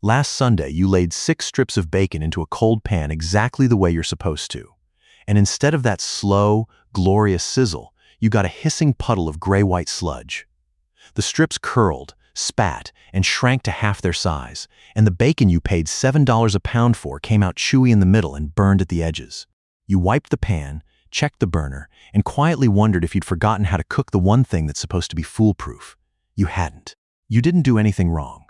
Last Sunday, you laid 6 strips of bacon into a cold pan exactly the way you're supposed to. And instead of that slow, glorious sizzle, you got a hissing puddle of gray-white sludge. The strips curled, spat, and shrank to half their size, and the bacon you paid $7 a pound for came out chewy in the middle and burned at the edges. You wiped the pan, checked the burner, and quietly wondered if you'd forgotten how to cook the one thing that's supposed to be foolproof. You hadn't. You didn't do anything wrong.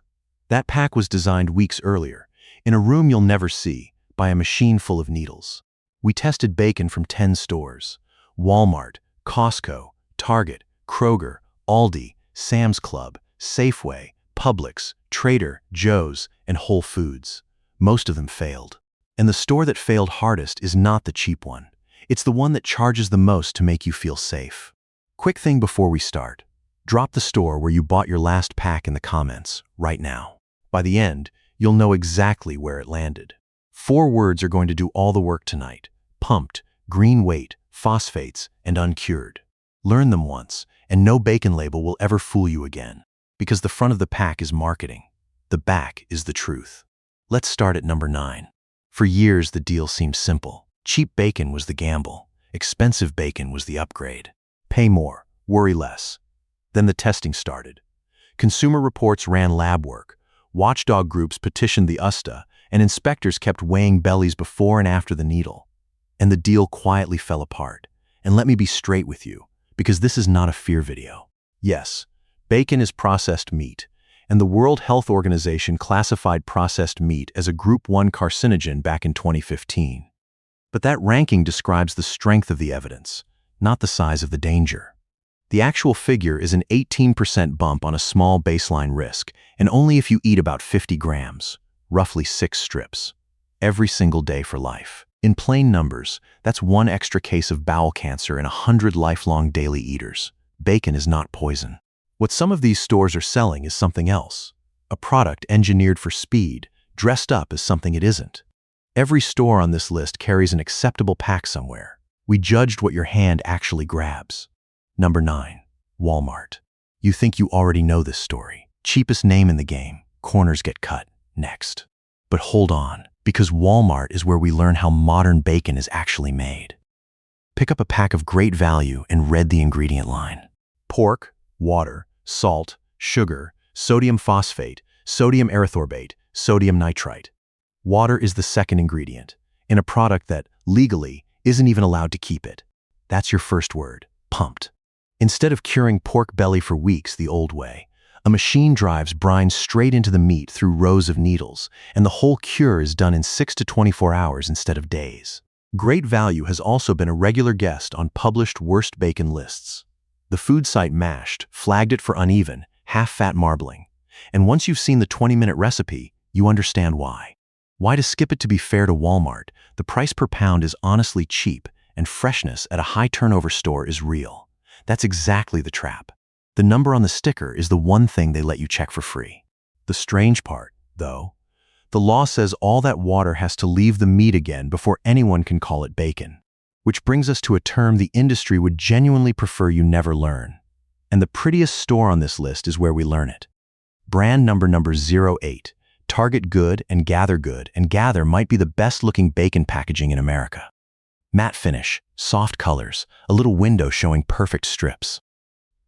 That pack was designed weeks earlier, in a room you'll never see, by a machine full of needles. We tested bacon from 10 stores: Walmart, Costco, Target, Kroger, Aldi, Sam's Club, Safeway, Publix, Trader Joe's, and Whole Foods. Most of them failed. And the store that failed hardest is not the cheap one. It's the one that charges the most to make you feel safe. Quick thing before we start. Drop the store where you bought your last pack in the comments right now. By the end, you'll know exactly where it landed. 4 words are going to do all the work tonight: pumped, green weight, phosphates, and uncured. Learn them once, and no bacon label will ever fool you again. Because the front of the pack is marketing. The back is the truth. Let's start at number 9. For years, the deal seemed simple. Cheap bacon was the gamble. Expensive bacon was the upgrade. Pay more, worry less. Then the testing started. Consumer Reports ran lab work. Watchdog groups petitioned the USDA, and inspectors kept weighing bellies before and after the needle. And the deal quietly fell apart. And let me be straight with you, because this is not a fear video. Yes, bacon is processed meat, and the World Health Organization classified processed meat as a Group 1 carcinogen back in 2015. But that ranking describes the strength of the evidence, not the size of the danger. The actual figure is an 18% bump on a small baseline risk, and only if you eat about 50 grams, roughly 6 strips, every single day for life. In plain numbers, that's 1 extra case of bowel cancer in 100 lifelong daily eaters. Bacon is not poison. What some of these stores are selling is something else, a product engineered for speed, dressed up as something it isn't. Every store on this list carries an acceptable pack somewhere. We judged what your hand actually grabs. Number 9. Walmart. You think you already know this story. Cheapest name in the game. Corners get cut. Next. But hold on, because Walmart is where we learn how modern bacon is actually made. Pick up a pack of great value and read the ingredient line. Pork, water, salt, sugar, sodium phosphate, sodium erythorbate, sodium nitrite. Water is the second ingredient, in a product that, legally, isn't even allowed to keep it. That's your first word: pumped. Instead of curing pork belly for weeks the old way, a machine drives brine straight into the meat through rows of needles, and the whole cure is done in 6 to 24 hours instead of days. Great value has also been a regular guest on published worst bacon lists. The food site Mashed flagged it for uneven, half-fat marbling. And once you've seen the 20-minute recipe, you understand why. Why to skip it? To be fair to Walmart, the price per pound is honestly cheap, and freshness at a high-turnover store is real. That's exactly the trap. The number on the sticker is the one thing they let you check for free. The strange part, though, the law says all that water has to leave the meat again before anyone can call it bacon. Which brings us to a term the industry would genuinely prefer you never learn. And the prettiest store on this list is where we learn it. Brand number 08. Target Good and Gather Good, and Gather might be the best-looking bacon packaging in America. Matte finish, soft colors, a little window showing perfect strips.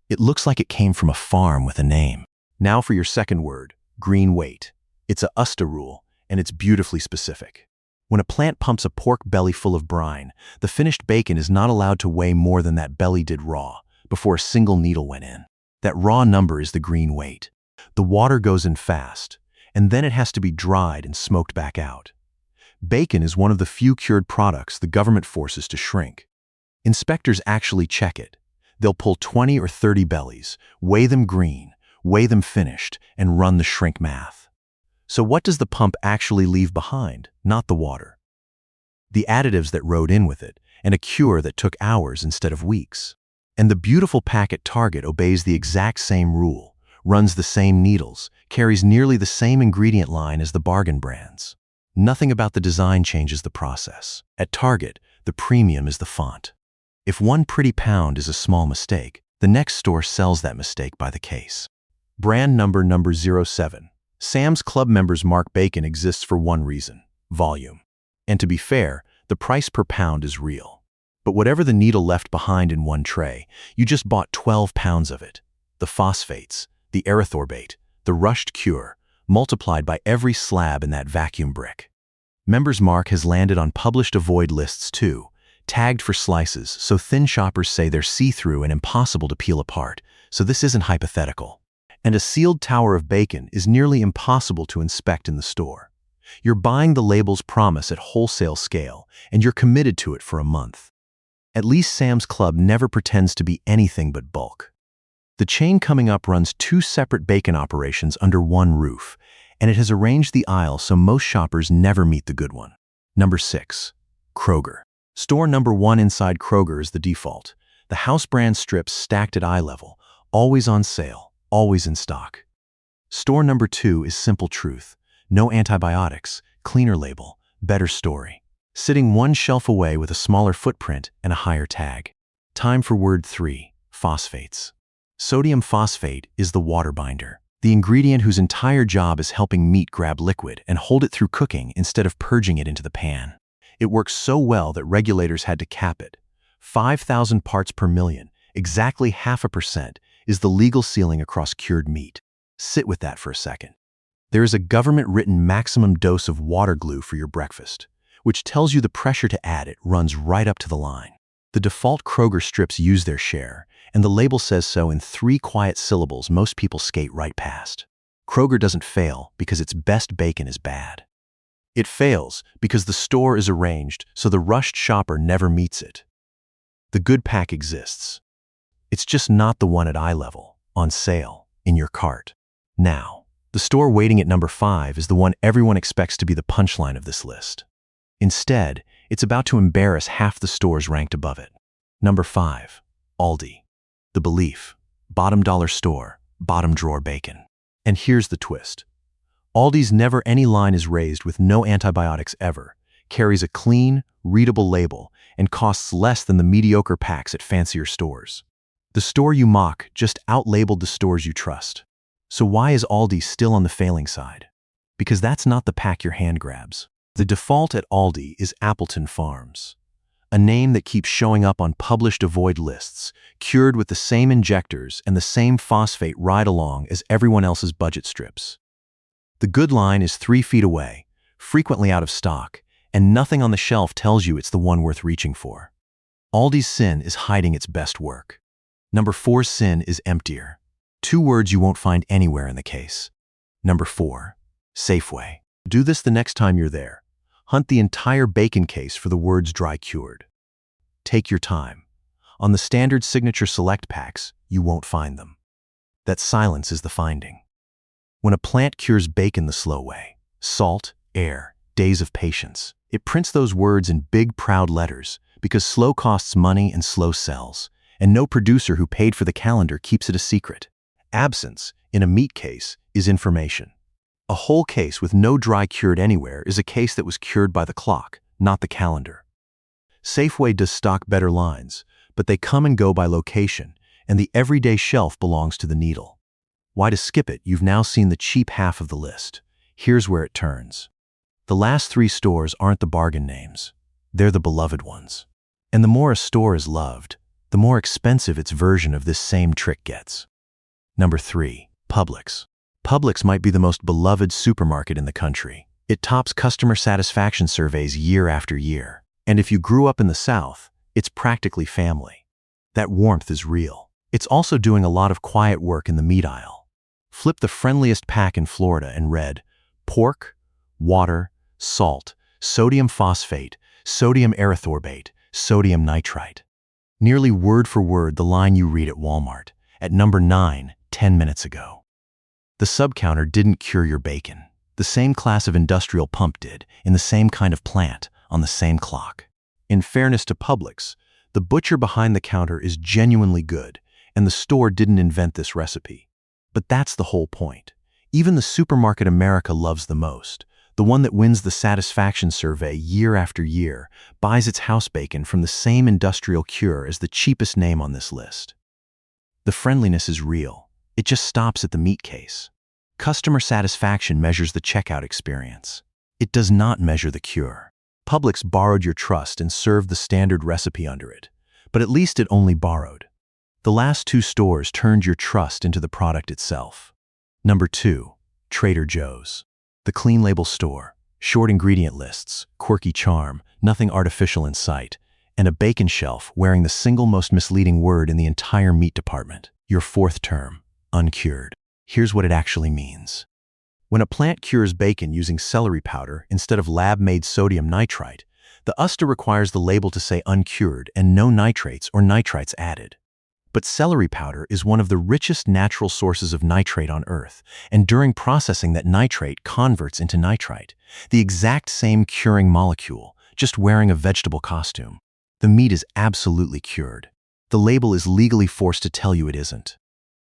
It looks like it came from a farm with a name. Now for your second word: green weight. It's a USDA rule, and it's beautifully specific. When a plant pumps a pork belly full of brine, the finished bacon is not allowed to weigh more than that belly did raw, before a single needle went in. That raw number is the green weight. The water goes in fast, and then it has to be dried and smoked back out. Bacon is one of the few cured products the government forces to shrink. Inspectors actually check it. They'll pull 20 or 30 bellies, weigh them green, weigh them finished, and run the shrink math. So what does the pump actually leave behind? Not the water. The additives that rode in with it, and a cure that took hours instead of weeks. And the beautiful pack at Target obeys the exact same rule, runs the same needles, carries nearly the same ingredient line as the bargain brands. Nothing about the design changes the process. At Target, the premium is the font. If one pretty pound is a small mistake, the next store sells that mistake by the case. Brand number 07. Sam's Club members mark bacon exists for one reason: volume. And to be fair, the price per pound is real. But whatever the needle left behind in one tray, you just bought 12 pounds of it. The phosphates, the erythorbate, the rushed cure, multiplied by every slab in that vacuum brick. Members' mark has landed on published avoid lists too, tagged for slices, so thin shoppers say they're see-through and impossible to peel apart, so this isn't hypothetical. And a sealed tower of bacon is nearly impossible to inspect in the store. You're buying the label's promise at wholesale scale, and you're committed to it for a month. At least Sam's Club never pretends to be anything but bulk. The chain coming up runs 2 separate bacon operations under one roof, and it has arranged the aisle so most shoppers never meet the good one. Number 6. Kroger. Store number 1 inside Kroger is the default. The house brand strips stacked at eye level, always on sale, always in stock. Store number 2 is simple truth. No antibiotics, cleaner label, better story. Sitting one shelf away with a smaller footprint and a higher tag. Time for word 3, phosphates. Sodium phosphate is the water binder, the ingredient whose entire job is helping meat grab liquid and hold it through cooking instead of purging it into the pan. It works so well that regulators had to cap it. 5,000 parts per million, exactly 0.5%, is the legal ceiling across cured meat. Sit with that for a second. There is a government-written maximum dose of water glue for your breakfast, which tells you the pressure to add it runs right up to the line. The default Kroger strips use their share, and the label says so in 3 quiet syllables most people skate right past. Kroger doesn't fail because its best bacon is bad. It fails because the store is arranged so the rushed shopper never meets it. The good pack exists. It's just not the one at eye level, on sale, in your cart. Now, the store waiting at number 5 is the one everyone expects to be the punchline of this list. Instead, it's about to embarrass half the stores ranked above it. Number 5. Aldi. The belief: bottom dollar store, bottom drawer bacon. And here's the twist. Aldi's never any line is raised with no antibiotics ever, carries a clean, readable label, and costs less than the mediocre packs at fancier stores. The store you mock just out-labeled the stores you trust. So why is Aldi still on the failing side? Because that's not the pack your hand grabs. The default at Aldi is Appleton Farms, a name that keeps showing up on published avoid lists, cured with the same injectors and the same phosphate ride-along as everyone else's budget strips. The good line is 3 feet away, frequently out of stock, and nothing on the shelf tells you it's the one worth reaching for. Aldi's sin is hiding its best work. Number 4's sin is emptier. 2 words you won't find anywhere in the case. Number 4, Safeway. Do this the next time you're there. Hunt the entire bacon case for the words dry cured. Take your time. On the standard signature select packs, you won't find them. That silence is the finding. When a plant cures bacon the slow way, salt, air, days of patience, it prints those words in big proud letters because slow costs money and slow sells, and no producer who paid for the calendar keeps it a secret. Absence, in a meat case, is information. A whole case with no dry cured anywhere is a case that was cured by the clock, not the calendar. Safeway does stock better lines, but they come and go by location, and the everyday shelf belongs to the needle. Why to skip it? You've now seen the cheap half of the list. Here's where it turns. The last 3 stores aren't the bargain names. They're the beloved ones. And the more a store is loved, the more expensive its version of this same trick gets. Number 3, Publix. Publix might be the most beloved supermarket in the country. It tops customer satisfaction surveys year after year. And if you grew up in the South, it's practically family. That warmth is real. It's also doing a lot of quiet work in the meat aisle. Flip the friendliest pack in Florida and read pork, water, salt, sodium phosphate, sodium erythorbate, sodium nitrite. Nearly word for word the line you read at Walmart, at number 9, 10 minutes ago. The sub-counter didn't cure your bacon. The same class of industrial pump did, in the same kind of plant, on the same clock. In fairness to Publix, the butcher behind the counter is genuinely good, and the store didn't invent this recipe. But that's the whole point. Even the supermarket America loves the most, the one that wins the satisfaction survey year after year, buys its house bacon from the same industrial cure as the cheapest name on this list. The friendliness is real. It just stops at the meat case. Customer satisfaction measures the checkout experience. It does not measure the cure. Publix borrowed your trust and served the standard recipe under it, but at least it only borrowed. The last two stores turned your trust into the product itself. Number 2, Trader Joe's. The clean label store, short ingredient lists, quirky charm, nothing artificial in sight, and a bacon shelf wearing the single most misleading word in the entire meat department. Your fourth term, uncured. Here's what it actually means. When a plant cures bacon using celery powder instead of lab-made sodium nitrite, the USDA requires the label to say uncured and no nitrates or nitrites added. But celery powder is one of the richest natural sources of nitrate on Earth, and during processing that nitrate converts into nitrite, the exact same curing molecule, just wearing a vegetable costume. The meat is absolutely cured. The label is legally forced to tell you it isn't.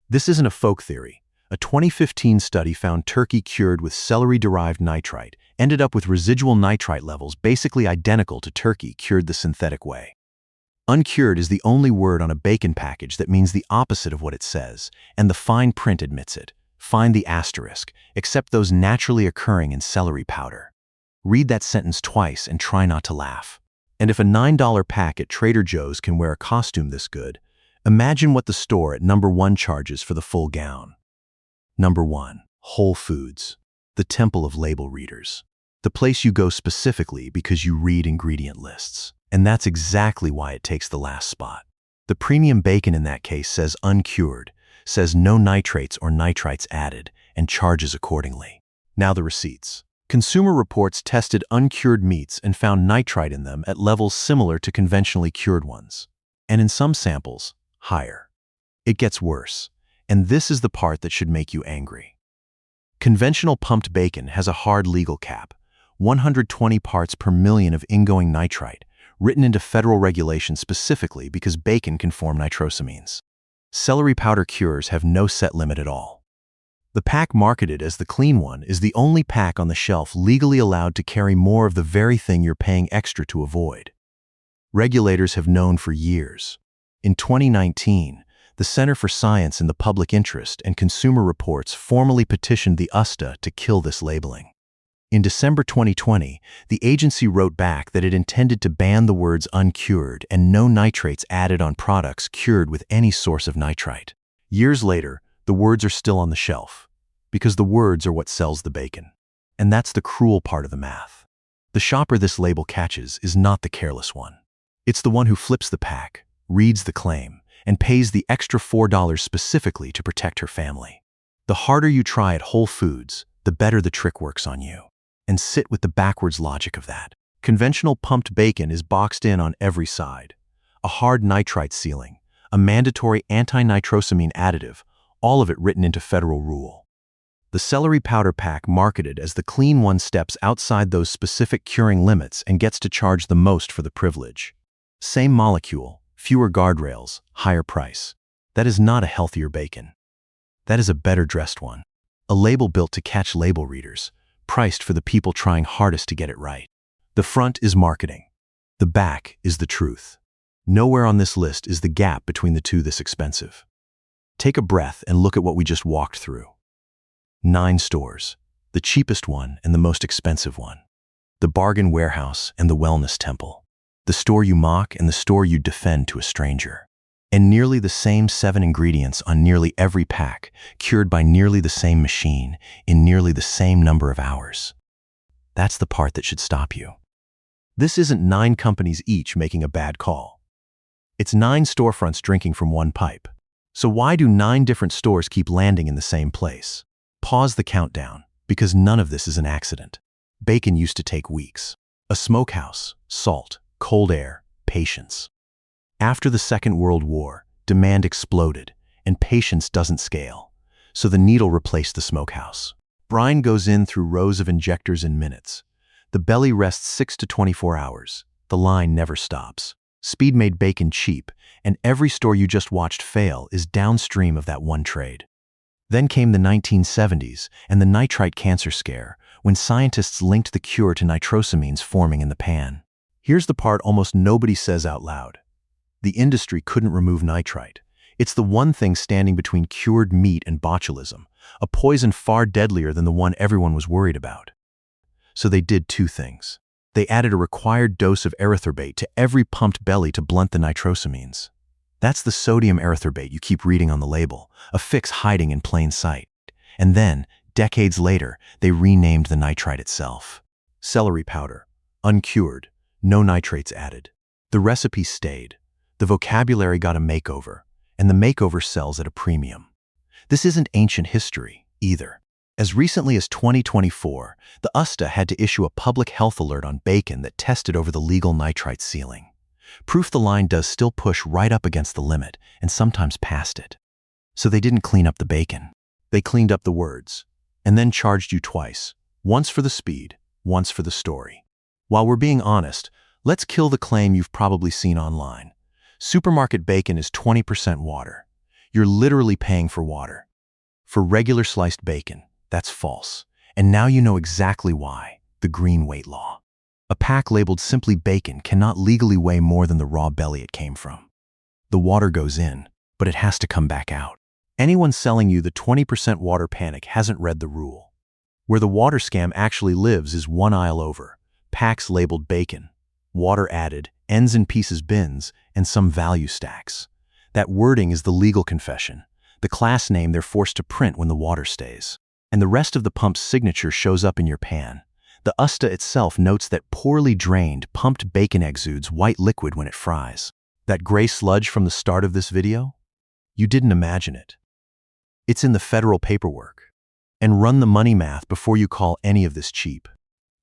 This isn't a folk theory. A 2015 study found turkey cured with celery-derived nitrite ended up with residual nitrite levels basically identical to turkey cured the synthetic way. Uncured is the only word on a bacon package that means the opposite of what it says, and the fine print admits it. Find the asterisk, except those naturally occurring in celery powder. Read that sentence twice and try not to laugh. And if a $9 pack at Trader Joe's can wear a costume this good, imagine what the store at number 1 charges for the full gown. Number 1, Whole Foods, the temple of label readers. The place you go specifically because you read ingredient lists. And that's exactly why it takes the last spot. The premium bacon in that case says uncured, says no nitrates or nitrites added, and charges accordingly. Now the receipts. Consumer Reports tested uncured meats and found nitrite in them at levels similar to conventionally cured ones. And in some samples, higher. It gets worse. And this is the part that should make you angry. Conventional pumped bacon has a hard legal cap, 120 parts per million of ingoing nitrite, written into federal regulation specifically because bacon can form nitrosamines. Celery powder cures have no set limit at all. The pack marketed as the clean one is the only pack on the shelf legally allowed to carry more of the very thing you're paying extra to avoid. Regulators have known for years. In 2019, the Center for Science in the Public Interest and Consumer Reports formally petitioned the USDA to kill this labeling. In December 2020, the agency wrote back that it intended to ban the words uncured and no nitrates added on products cured with any source of nitrite. Years later, the words are still on the shelf, because the words are what sells the bacon. And that's the cruel part of the math. The shopper this label catches is not the careless one. It's the one who flips the pack, reads the claim, and pays the extra $4 specifically to protect her family. The harder you try at Whole Foods, the better the trick works on you. And sit with the backwards logic of that. Conventional pumped bacon is boxed in on every side. A hard nitrite ceiling, a mandatory anti-nitrosamine additive, all of it written into federal rule. The celery powder pack marketed as the clean one steps outside those specific curing limits and gets to charge the most for the privilege. Same molecule, fewer guardrails, higher price. That is not a healthier bacon. That is a better dressed one. A label built to catch label readers, priced for the people trying hardest to get it right. The front is marketing. The back is the truth. Nowhere on this list is the gap between the two this expensive. Take a breath and look at what we just walked through. 9 stores, the cheapest one and the most expensive one. The bargain warehouse and the wellness temple. The store you mock and the store you defend to a stranger. And nearly the same 7 ingredients on nearly every pack, cured by nearly the same machine, in nearly the same number of hours. That's the part that should stop you. This isn't 9 companies each making a bad call. It's 9 storefronts drinking from one pipe. So why do 9 different stores keep landing in the same place? Pause the countdown, because none of this is an accident. Bacon used to take weeks. A smokehouse, salt, cold air, patience. After the Second World War, demand exploded, and patience doesn't scale, so the needle replaced the smokehouse. Brine goes in through rows of injectors in minutes. The belly rests 6 to 24 hours. The line never stops. Speed made bacon cheap, and every store you just watched fail is downstream of that one trade. Then came the 1970s and the nitrite cancer scare, when scientists linked the cure to nitrosamines forming in the pan. Here's the part almost nobody says out loud. The industry couldn't remove nitrite. It's the one thing standing between cured meat and botulism, a poison far deadlier than the one everyone was worried about. So they did two things. They added a required dose of erythorbate to every pumped belly to blunt the nitrosamines. That's the sodium erythorbate you keep reading on the label, a fix hiding in plain sight. And then, decades later, they renamed the nitrite itself. Celery powder, uncured, no nitrates added. The recipe stayed. The vocabulary got a makeover, and the makeover sells at a premium. This isn't ancient history, either. As recently as 2024, the USDA had to issue a public health alert on bacon that tested over the legal nitrite ceiling. Proof the line does still push right up against the limit, and sometimes past it. So they didn't clean up the bacon. They cleaned up the words, and then charged you twice, once for the speed, once for the story. While we're being honest, let's kill the claim you've probably seen online. Supermarket bacon is 20% water. You're literally paying for water. For regular sliced bacon, that's false. And now you know exactly why. The green weight law. A pack labeled simply bacon cannot legally weigh more than the raw belly it came from. The water goes in, but it has to come back out. Anyone selling you the 20% water panic hasn't read the rule. Where the water scam actually lives is one aisle over. Packs labeled bacon, water added, ends in pieces bins, and some value stacks. That wording is the legal confession, the class name they're forced to print when the water stays. And the rest of the pump's signature shows up in your pan. The USDA itself notes that poorly drained, pumped bacon exudes white liquid when it fries. That gray sludge from the start of this video? You didn't imagine it. It's in the federal paperwork. And run the money math before you call any of this cheap.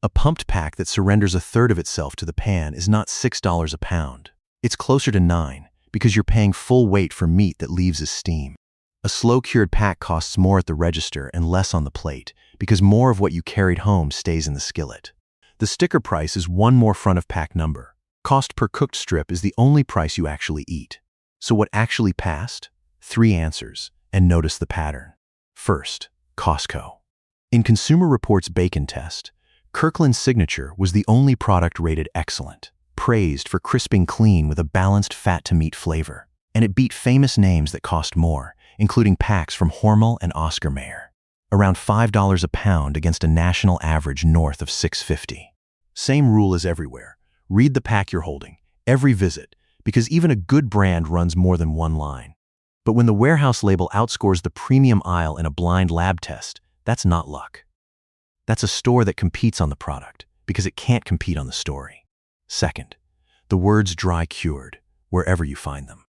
A pumped pack that surrenders a third of itself to the pan is not $6 a pound. It's closer to $9, because you're paying full weight for meat that leaves as steam. A slow-cured pack costs more at the register and less on the plate, because more of what you carried home stays in the skillet. The sticker price is one more front-of-pack number. Cost per cooked strip is the only price you actually eat. So what actually passed? 3 answers, and notice the pattern. First, Costco. In Consumer Reports' bacon test, Kirkland's Signature was the only product rated excellent, praised for crisping clean with a balanced fat-to-meat flavor. And it beat famous names that cost more, including packs from Hormel and Oscar Mayer. Around $5 a pound against a national average north of $6.50. Same rule as everywhere. Read the pack you're holding, every visit, because even a good brand runs more than one line. But when the warehouse label outscores the premium aisle in a blind lab test, that's not luck. That's a store that competes on the product, because it can't compete on the story. Second, the words dry cured, wherever you find them.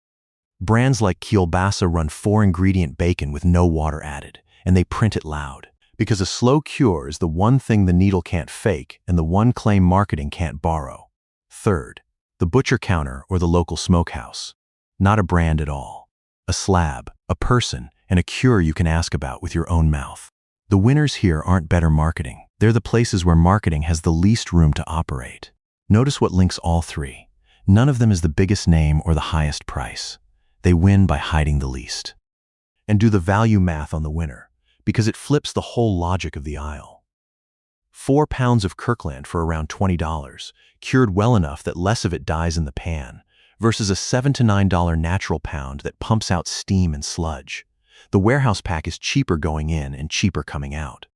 Brands like Kielbasa run 4-ingredient bacon with no water added, and they print it loud, because a slow cure is the one thing the needle can't fake and the one claim marketing can't borrow. Third, the butcher counter or the local smokehouse. Not a brand at all. A slab, a person, and a cure you can ask about with your own mouth. The winners here aren't better marketing. They're the places where marketing has the least room to operate. Notice what links all 3. None of them is the biggest name or the highest price. They win by hiding the least. And do the value math on the winner, because it flips the whole logic of the aisle. 4 pounds of Kirkland for around $20, cured well enough that less of it dies in the pan, versus a $7 to $9 natural pound that pumps out steam and sludge. The warehouse pack is cheaper going in and cheaper coming out.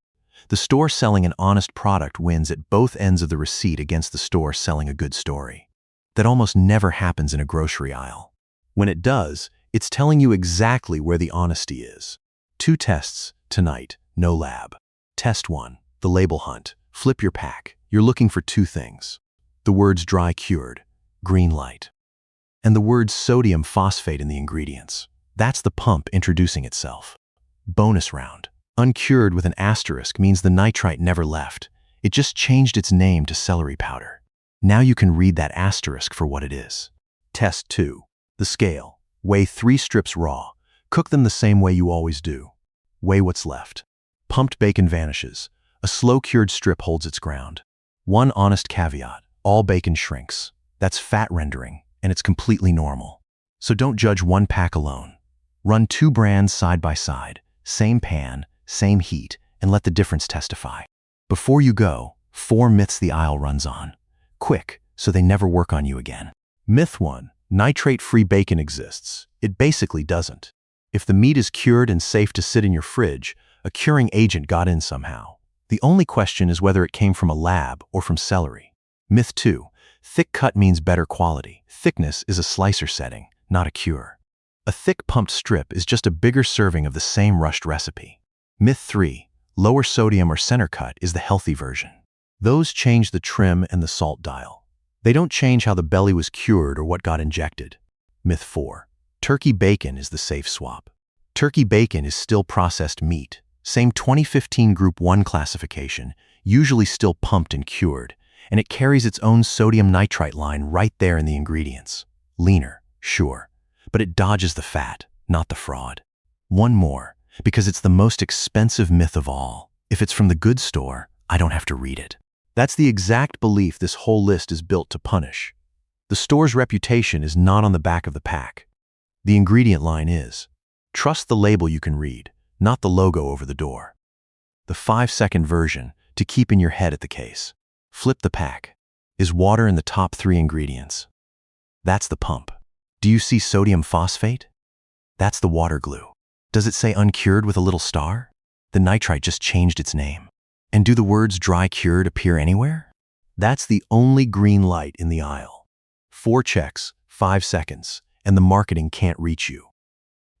The store selling an honest product wins at both ends of the receipt against the store selling a good story. That almost never happens in a grocery aisle. When it does, it's telling you exactly where the honesty is. 2 tests, tonight, no lab. Test 1, the label hunt. Flip your pack. You're looking for 2 things. The words dry cured, green light. And the words sodium phosphate in the ingredients. That's the pump introducing itself. Bonus round. Uncured with an asterisk means the nitrite never left. It just changed its name to celery powder. Now you can read that asterisk for what it is. Test 2. The scale. Weigh 3 strips raw. Cook them the same way you always do. Weigh what's left. Pumped bacon vanishes. A slow-cured strip holds its ground. One honest caveat. All bacon shrinks. That's fat rendering, and it's completely normal. So don't judge one pack alone. Run 2 brands side by side. Same pan, same heat, and let the difference testify. Before you go, 4 myths the aisle runs on. Quick, so they never work on you again. Myth 1. Nitrate-free bacon exists. It basically doesn't. If the meat is cured and safe to sit in your fridge, a curing agent got in somehow. The only question is whether it came from a lab or from celery. Myth 2. Thick cut means better quality. Thickness is a slicer setting, not a cure. A thick pumped strip is just a bigger serving of the same rushed recipe. Myth 3. Lower sodium or center cut is the healthy version. Those change the trim and the salt dial. They don't change how the belly was cured or what got injected. Myth 4. Turkey bacon is the safe swap. Turkey bacon is still processed meat, same 2015 Group 1 classification, usually still pumped and cured, and it carries its own sodium nitrite line right there in the ingredients. Leaner, sure, but it dodges the fat, not the fraud. One more, because it's the most expensive myth of all. If it's from the goods store, I don't have to read it. That's the exact belief this whole list is built to punish. The store's reputation is not on the back of the pack. The ingredient line is. Trust the label you can read, not the logo over the door. The 5-second version, to keep in your head at the case. Flip the pack. Is water in the top 3 ingredients? That's the pump. Do you see sodium phosphate? That's the water glue. Does it say uncured with a little star? The nitrite just changed its name. And do the words dry cured appear anywhere? That's the only green light in the aisle. 4 checks, 5 seconds, and the marketing can't reach you.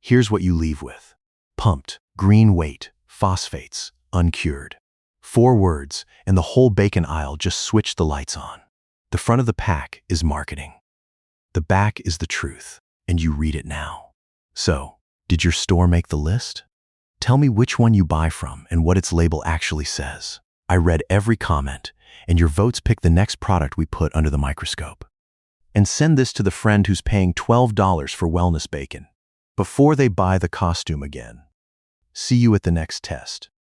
Here's what you leave with. Pumped, green weight, phosphates, uncured. 4 words, and the whole bacon aisle just switched the lights on. The front of the pack is marketing. The back is the truth, and you read it now. So, did your store make the list? Tell me which one you buy from and what its label actually says. I read every comment, and your votes pick the next product we put under the microscope. And send this to the friend who's paying $12 for wellness bacon before they buy the costume again. See you at the next test.